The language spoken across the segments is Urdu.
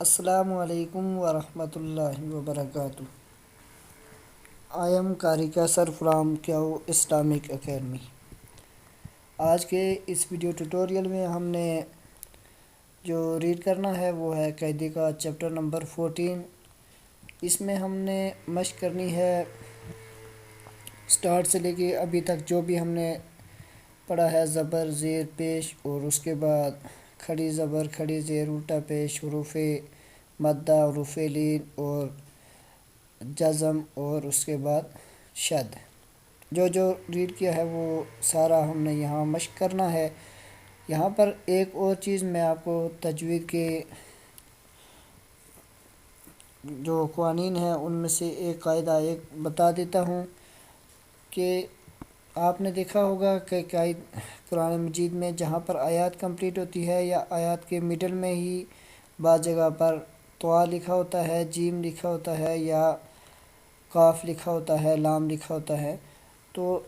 السلام علیکم ورحمۃ اللہ وبرکاتہ۔ آئی ایم قاری کیسر فرام کیو اسلامک اکیڈمی۔ آج کے اس ویڈیو ٹیوٹوریل میں ہم نے جو ریڈ کرنا ہے وہ ہے قاعدے کا چیپٹر نمبر 14۔ اس میں ہم نے مشق کرنی ہے سٹارٹ سے لے کے ابھی تک جو بھی ہم نے پڑھا ہے، زبر زیر پیش، اور اس کے بعد کھڑی زبر کھڑی زیر الٹا پیش، حروف مدہ، حروف لین اور جزم، اور اس کے بعد شد۔ جو ریڈ کیا ہے وہ سارا ہم نے یہاں مشق کرنا ہے۔ یہاں پر ایک اور چیز میں آپ کو تجوید کے جو قوانین ہیں ان میں سے ایک قاعدہ بتا دیتا ہوں کہ آپ نے دیکھا ہوگا کہ قرآن مجید میں جہاں پر آیات کمپلیٹ ہوتی ہے یا آیات کے مڈل میں ہی بعض جگہ پر طوا لکھا ہوتا ہے، جیم لکھا ہوتا ہے، یا قاف لکھا ہوتا ہے، لام لکھا ہوتا ہے، تو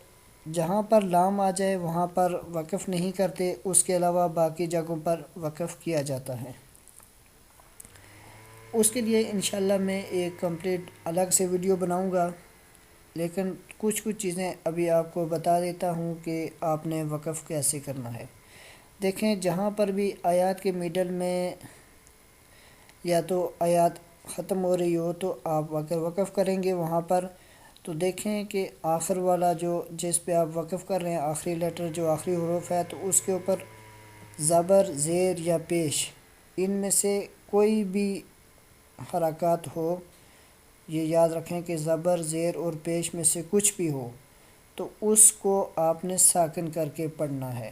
جہاں پر لام آ جائے وہاں پر وقف نہیں کرتے، اس کے علاوہ باقی جگہوں پر وقف کیا جاتا ہے۔ اس کے لیے انشاءاللہ میں ایک کمپلیٹ الگ سے ویڈیو بناؤں گا، لیکن کچھ چیزیں ابھی آپ کو بتا دیتا ہوں کہ آپ نے وقف کیسے کرنا ہے۔ دیکھیں، جہاں پر بھی آیات کے مڈل میں یا تو آیات ختم ہو رہی ہو تو آپ اگر وقف کریں گے وہاں پر، تو دیکھیں کہ آخر والا جس پہ آپ وقف کر رہے ہیں، آخری لیٹر جو آخری حروف ہے، تو اس کے اوپر زبر زیر یا پیش، ان میں سے کوئی بھی حرکات ہو، یہ یاد رکھیں کہ زبر زیر اور پیش میں سے کچھ بھی ہو تو اس کو آپ نے ساکن کر کے پڑھنا ہے۔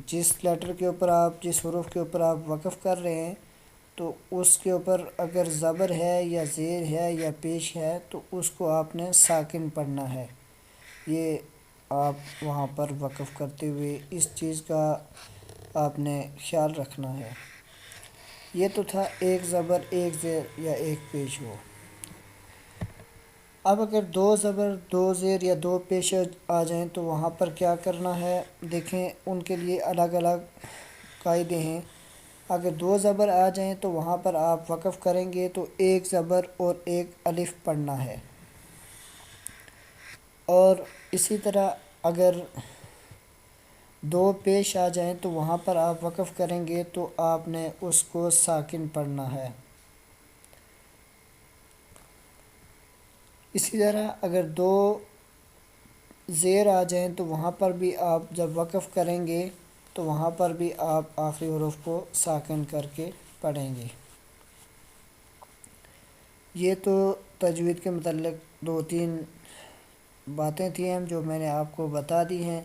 جس لیٹر کے اوپر جس حروف کے اوپر آپ وقف کر رہے ہیں، تو اس کے اوپر اگر زبر ہے یا زیر ہے یا پیش ہے تو اس کو آپ نے ساکن پڑھنا ہے۔ یہ آپ وہاں پر وقف کرتے ہوئے اس چیز کا آپ نے خیال رکھنا ہے۔ یہ تو تھا ایک زبر ایک زیر یا ایک پیش ہو۔ اب اگر دو زبر دو زیر یا دو پیش آ جائیں تو وہاں پر کیا کرنا ہے، دیکھیں ان کے لیے الگ الگ قاعدے ہیں۔ اگر دو زبر آ جائیں تو وہاں پر آپ وقف کریں گے تو ایک زبر اور ایک الف پڑھنا ہے، اور اسی طرح اگر دو پیش آ جائیں تو وہاں پر آپ وقف کریں گے تو آپ نے اس کو ساکن پڑھنا ہے۔ اسی طرح اگر دو زیر آ جائیں تو وہاں پر بھی آپ جب وقف کریں گے تو وہاں پر بھی آپ آخری حروف کو ساکن کر کے پڑھیں گے۔ یہ تو تجوید کے متعلق دو تین باتیں تھیں جو میں نے آپ کو بتا دی ہیں۔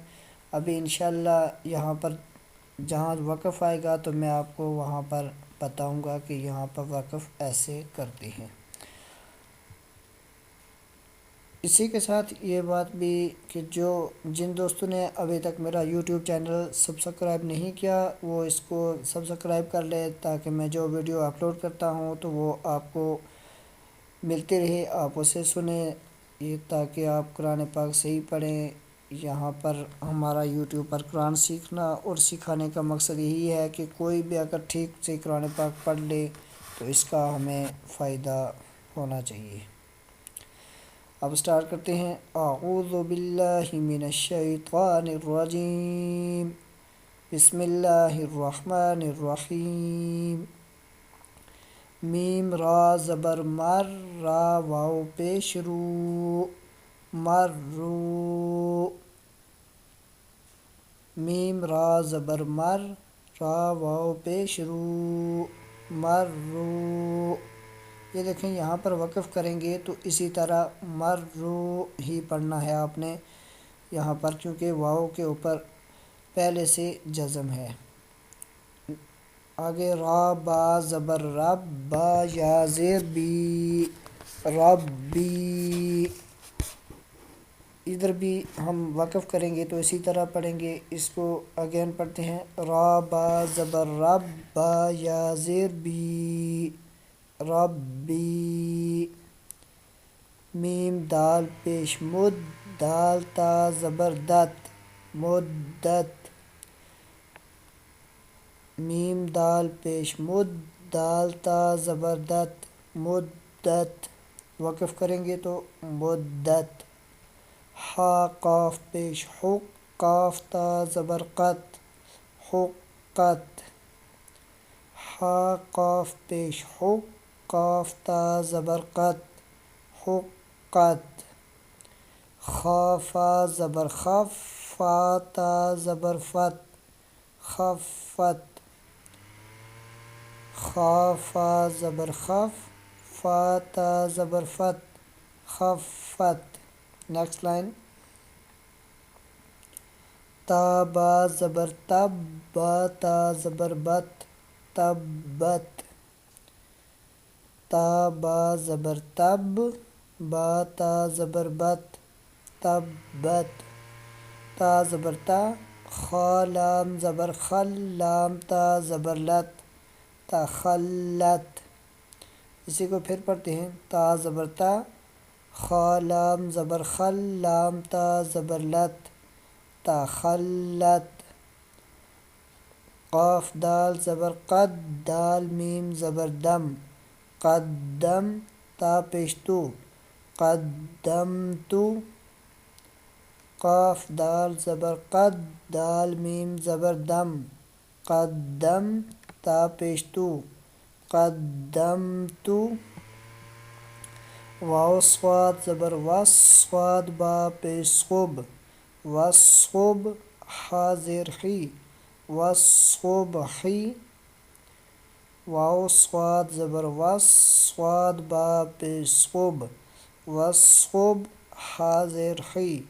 ابھی انشاءاللہ یہاں پر جہاں وقف آئے گا تو میں آپ کو وہاں پر بتاؤں گا کہ یہاں پر وقف ایسے کرتے ہیں۔ اسی کے ساتھ یہ بات بھی کہ جن دوستوں نے ابھی تک میرا یوٹیوب چینل سبسکرائب نہیں کیا وہ اس کو سبسکرائب کر لے، تاکہ میں جو ویڈیو اپلوڈ کرتا ہوں تو وہ آپ کو ملتے رہے، آپ اسے سنیں، یہ تاکہ آپ قرآن پاک صحیح پڑھیں۔ یہاں پر ہمارا یوٹیوب پر قرآن سیکھنا اور سکھانے کا مقصد یہی ہے کہ کوئی بھی اگر ٹھیک سے قرآن پاک پڑھ لے تو اس کا ہمیں فائدہ ہونا چاہیے۔ اب سٹارٹ کرتے ہیں۔ اعوذ باللہ من الشیطان الرجیم، بسم اللہ الرحمن الرحیم۔ میم را زبر مر، را واو پیش رو، مرو۔ میم را زبر مر، را واو پیش رو، مرو۔ یہ دیکھیں یہاں پر وقف کریں گے تو اسی طرح مرو ہی پڑھنا ہے آپ نے یہاں پر، کیونکہ واو کے اوپر پہلے سے جزم ہے۔ آگے را با زبر رب، با یا زیر بی، ربی۔ ادھر بھی ہم وقف کریں گے تو اسی طرح پڑھیں گے۔ اس کو اگین پڑھتے ہیں۔ را با زبر رب، با یا زیر بی، ربی۔ میم دال پیش مد، دال تا زبر دت، مدت۔ میم دال پیش مد، دال تا زبر دت، مدت، وقف کریں گے تو مدت. ہا قاف پیش حق، قاف تا زبر قت، حقت. ہا قاف پیش حق، قاف تا زبر قت، حقت. خا فا زبر خف، فا تا زبر فت، خفت. خا فا زبر خف، فا تا زبر فت، خفت. Next line. تا با زبر تب، با تا زبر بت، تبت. تا با زبر تب، با تا زبر بت، تبت. تا زبر تا، خا لام زبر خل، لام تا زبر لت، تخلت. اسی کو پھر پڑھتے ہیں. تا زبر تا، خا لام زبر خل، لام تا زبر لت، تخلت. قاف دال زبر قد، دال میم زبر دم، قدم. تا پیش تو، قدمت. قاف دال زبر قد، دال میم زبر دم، قدم. تا پیش تو، قدمت. واو صاد زبر وس، صاد با پیش صب، وصب. حا زیر خی، وصبحی. واو صاد زبر وس، صاد با پیش صب، وصب. حا زیر خی،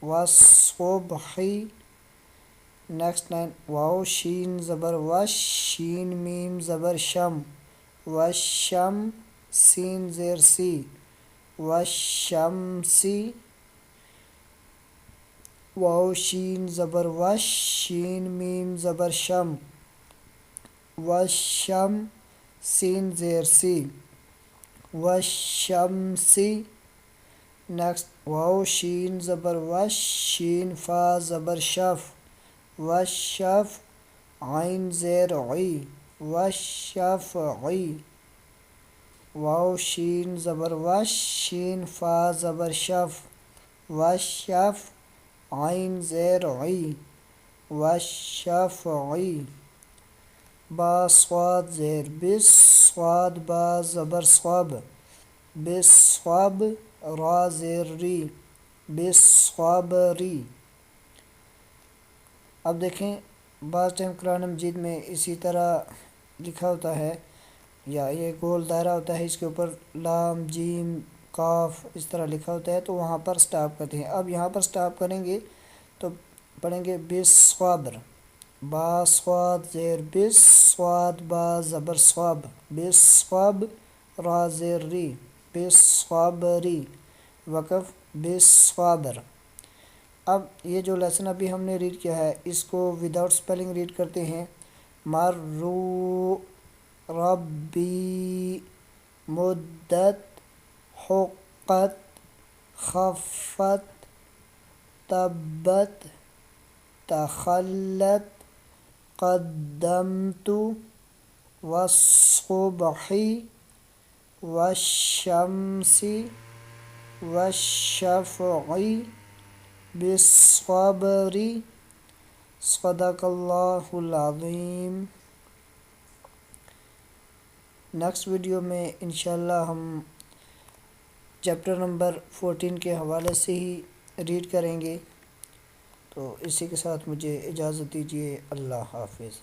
وصبحی. Next line. واو شین زبر وش، شین میم زبر شم، وشم. سین زیر سی، وشمسی. واو شین زبر وش، شین میم زبر شم، وشم. سین زیر سی، وشمسی. نیکسٹ. واو شین زبر وش، شین فا زبر شف، وشف. عین زیر عی، وشفعی. واو شین زبر وش، شین فا زبر شف، وشف. عین زیر عی، وشفعی. با صاد زیر بس، صاد با زبر صب، بصب. را زیر ری، بصبری. اب دیکھیں بعض ٹائم قرآن مجید میں اسی طرح لکھا ہوتا ہے یا یہ گول دائرہ ہوتا ہے، اس کے اوپر لام جیم کاف اس طرح لکھا ہوتا ہے، تو وہاں پر سٹاپ کرتے ہیں. اب یہاں پر سٹاپ کریں گے تو پڑھیں گے بصبر. با صاد زیر بس، صاد با زبر صب، بصب. را زیر ری، بصبری. وقف بصبر. اب یہ جو لیسن ابھی ہم نے ریڈ کیا ہے اس کو وداؤٹ سپیلنگ ریڈ کرتے ہیں. مرو، ربی، مدت، حقت، خفت، تبت، تخلت، قدمت، والصبح، والشمس، والشفع، بالصبر. صدق اللہ العظیم. نیکسٹ ویڈیو میں انشاءاللہ ہم چیپٹر نمبر 14 کے حوالے سے ہی ریڈ کریں گے. تو اسی کے ساتھ مجھے اجازت دیجیے. اللہ حافظ.